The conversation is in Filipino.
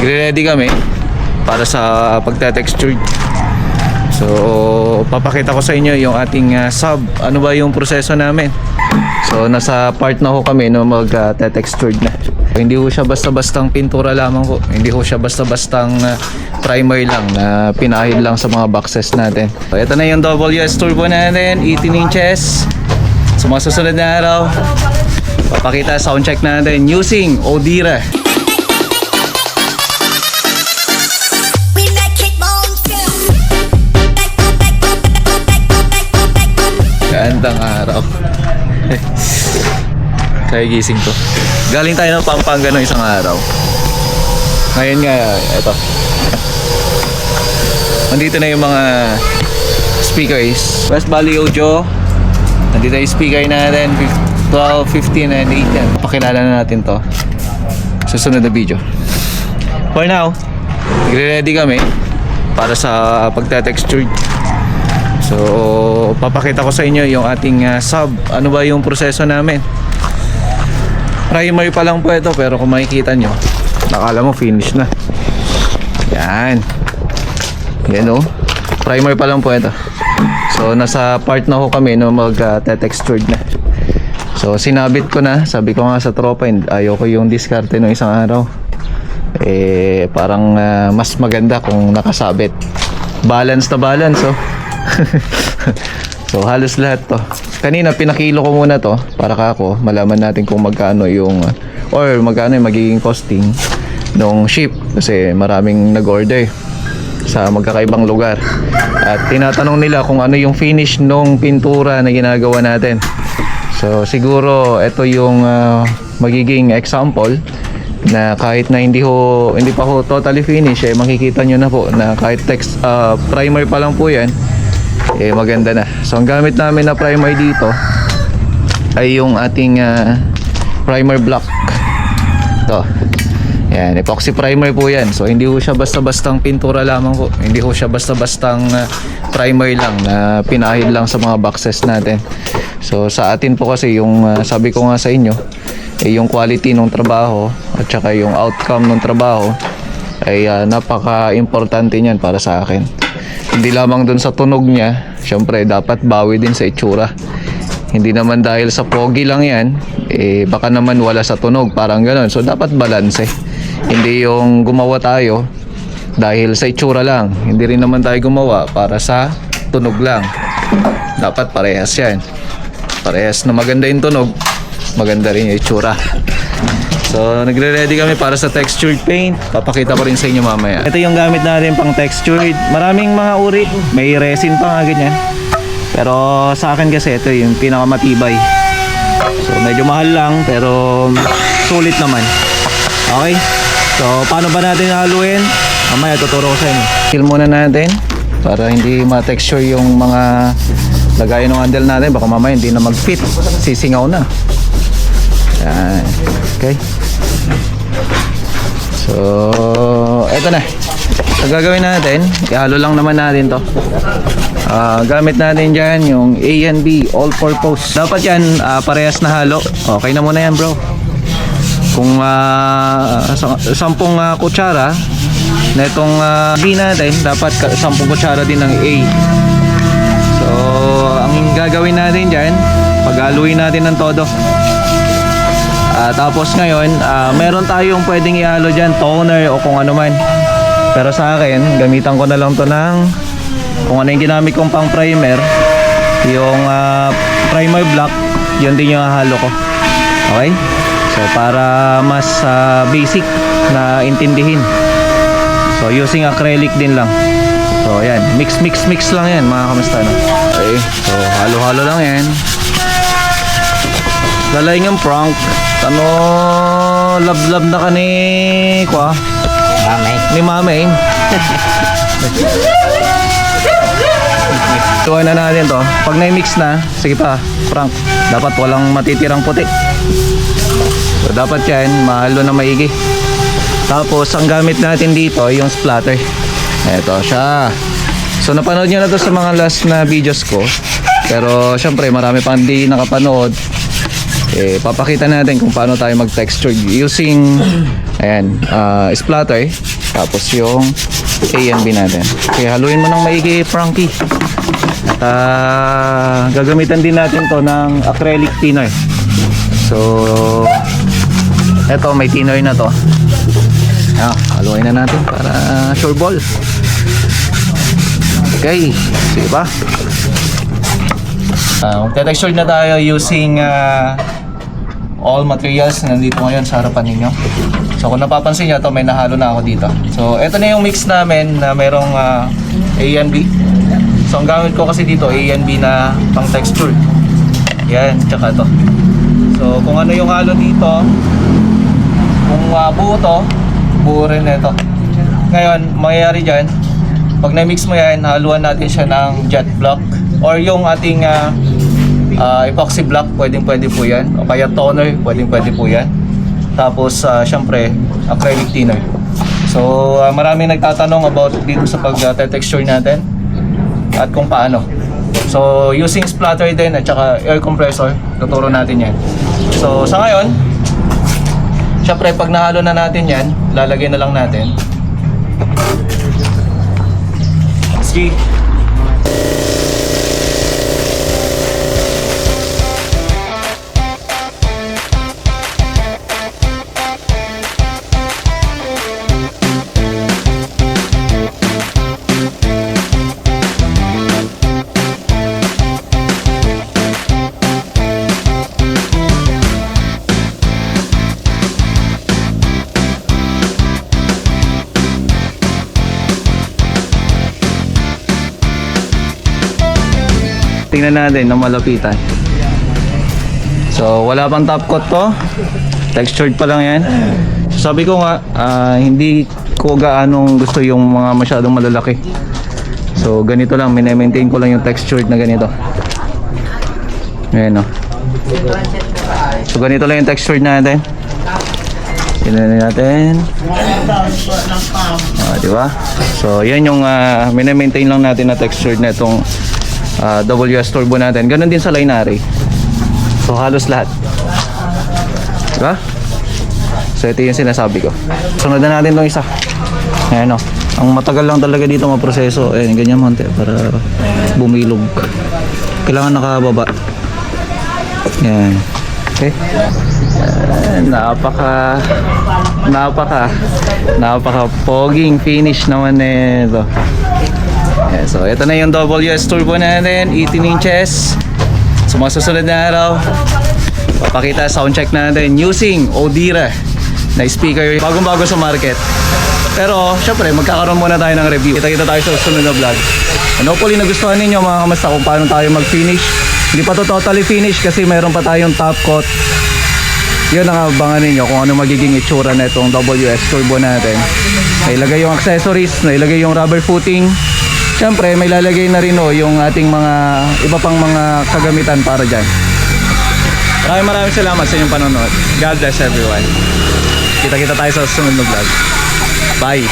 Ready kami para sa pagte-texture. So, papakita ko sa inyo yung ating sub. Ano ba yung proseso namin? So, nasa part na ho kami na mag-textured na. Hindi ho siya basta-bastang pintura lamang ho. Hindi ho siya basta-bastang primer lang na pinahid lang sa mga boxes natin. So, ito na yung WS turbo natin, 18 inches. Sa mga susunod na araw, papakita sound check natin using Odira. Gandang araw. Kaya gising to. Galing tayo ng Pampanga no isang araw. Ngayon nga, eto. Nandito na yung mga speakers. West Valley Audio. Nandito yung speaker natin. 12, 15, and 18. Pakilala na natin to. Susunod na video. For now, ready kami para sa pagte-texture. So, papakita ko sa inyo yung ating sub. Ano ba yung proseso namin? Primer pa lang po ito, pero kung makikita nyo, nakala mo finish na. Yan. Yan o. Primer pa lang po ito. So, nasa part na ho kami na mag-textured na. So, sinabit ko na. Sabi ko nga sa tropa, ayoko yung diskarte ng isang araw. Parang mas maganda kung nakasabit. Balance na balance, oh. So halos lahat to. Kanina pinakilo ko muna to para kako malaman natin kung magkano yung or magkano yung magiging costing nung ship kasi maraming nag-order sa magkakaibang lugar. At tinatanong nila kung ano yung finish nung pintura na ginagawa natin. So siguro ito yung magiging example na kahit na hindi pa ho totally finish makikita nyo na po na kahit primer pa lang po yan maganda na. So ang gamit namin na primer dito ay yung ating primer block. Ito. Yan, epoxy primer po yan. So hindi ho siya basta-bastang pintura lamang po. Hindi ho siya basta-bastang primer lang na pinahid lang sa mga boxes natin. So sa atin po kasi yung sabi ko nga sa inyo yung quality ng trabaho at saka yung outcome ng trabaho ay napaka-importante niyan para sa akin. Hindi lamang dun sa tunog niya, syempre dapat bawi din sa itsura. Hindi naman dahil sa pogi lang yan, baka naman wala sa tunog, parang gano'n. So dapat balance Hindi yung gumawa tayo dahil sa itsura lang. Hindi rin naman tayo gumawa para sa tunog lang. Dapat parehas yan. Parehas na maganda yung tunog, maganda rin yung itsura. So, nagre-ready kami para sa textured paint. Papakita ko rin sa inyo mamaya. Ito yung gamit natin pang textured. Maraming mga uri. May resin pa nga ganyan. Pero sa akin kasi ito yung pinakamatibay. So, medyo mahal lang pero sulit naman. Okay? So, paano ba natin haluin? Mamaya tuturo ko sa inyo. Kill muna natin para hindi ma-texture yung mga lagayan ng handle natin. Baka mamaya hindi na mag-fit. Sisingaw na. Yan. Okay. So, eto na. Ang gagawin natin, ihalo lang naman natin to. Gamit natin dyan yung A and B, all-purpose. Dapat yan, parehas na halo. Okay na muna yan, bro. Kung 10 kutsara na itong B natin, dapat 10 kutsara din ng A. So, ang gagawin natin dyan, paghaluin natin ng todo. Tapos ngayon, meron tayong pwedeng ihalo dyan, toner o kung ano man. Pero sa akin, gamitan ko na lang to ng kung ano yung ginamit kong pang primer. Yung primer block, yun din yung halo ko. Okay? So para mas basic na intindihin. So using acrylic din lang. So ayan, mix lang yan mga kamusta no? Okay, so halo-halo lang yan. Lalaing yung prank. Ano, love na ka ni kwa? Mamay. Ni Mamay. Tuwain na natin to. Pag na-mix na, sige pa, prank. Dapat walang matitirang puti. So dapat yan, mahalo na maigi. Tapos ang gamit natin dito yung splatter. Eto siya. So napanood nyo na to sa mga last na videos ko. Pero syempre marami pang hindi nakapanood. Papakita natin kung paano tayo mag-texture using Ayan, splatter. Tapos yung A and B natin. Kaya haluin mo ng maigi, Frankie. At gagamitan din natin to ng acrylic thinner. So, eto may thinner na to. Haluin na natin para sure ball. Okay, sige pa. Magte-texture na tayo using all materials na nandito ngayon sa harapan ninyo. So kung napapansin nyo, ito may nahalo na ako dito. So ito na yung mix namin na merong A and B. So ang gamit ko kasi dito A and B na pang texture. Yan, tsaka to. So kung ano yung halo dito, kung buo to, buo rin na ito. Ngayon, mangyayari dyan, pag na-mix mo yan, haluan natin siya ng jet block or yung ating epoxy block, pwede po yan. O kaya toner, pwede po yan. Tapos, syempre, acrylic thinner. So, maraming nagtatanong about dito sa pag-texture natin at kung paano. So, using splatter din at saka air compressor, tuturo natin yan. So, sa ngayon, syempre, pag nahalo na natin yan, lalagay na lang natin. See? Tingnan natin na malapitan. So wala pang top coat to, textured pa lang yan. So, sabi ko nga hindi ko gaanong gusto yung mga masyadong malalaki. So ganito lang, mini-maintain ko lang yung textured na ganito. Ayan o. So ganito lang yung textured natin. Tingnan natin. Diba? So yan yung mini-maintain lang natin na textured na itong WS turbo natin. Ganon din sa Linare. So halos lahat. Diba? So ito yung sinasabi ko. Sunod na natin itong isa. Ayan o. Ang matagal lang talaga dito maproseso. Ayan, ganyan monte para bumilog. Kailangan nakababa. Ayan. Okay. Napaka poging finish naman nito. Yeah, so ito na yung WS turbo natin, 18 inches. So mga susunod na araw, papakita sound check natin using Odira na speaker, bagong-bago sa market. Pero syempre magkakaroon muna tayo ng review. Kita-kita tayo sa susunod na vlog. And hopefully nagustuhan ninyo mga kamasta kung paano tayo mag-finish. Hindi pa to totally finish kasi mayroon pa tayong top coat. Yun ang abangan ninyo kung ano magiging itsura na itong WS turbo natin. Nailagay yung accessories, nailagay yung rubber footing. Siyempre, may lalagay na rin yung ating mga iba pang mga kagamitan para dyan. Maraming salamat sa inyong panonood. God bless everyone. Kita-kita tayo sa susunod na vlog. Bye!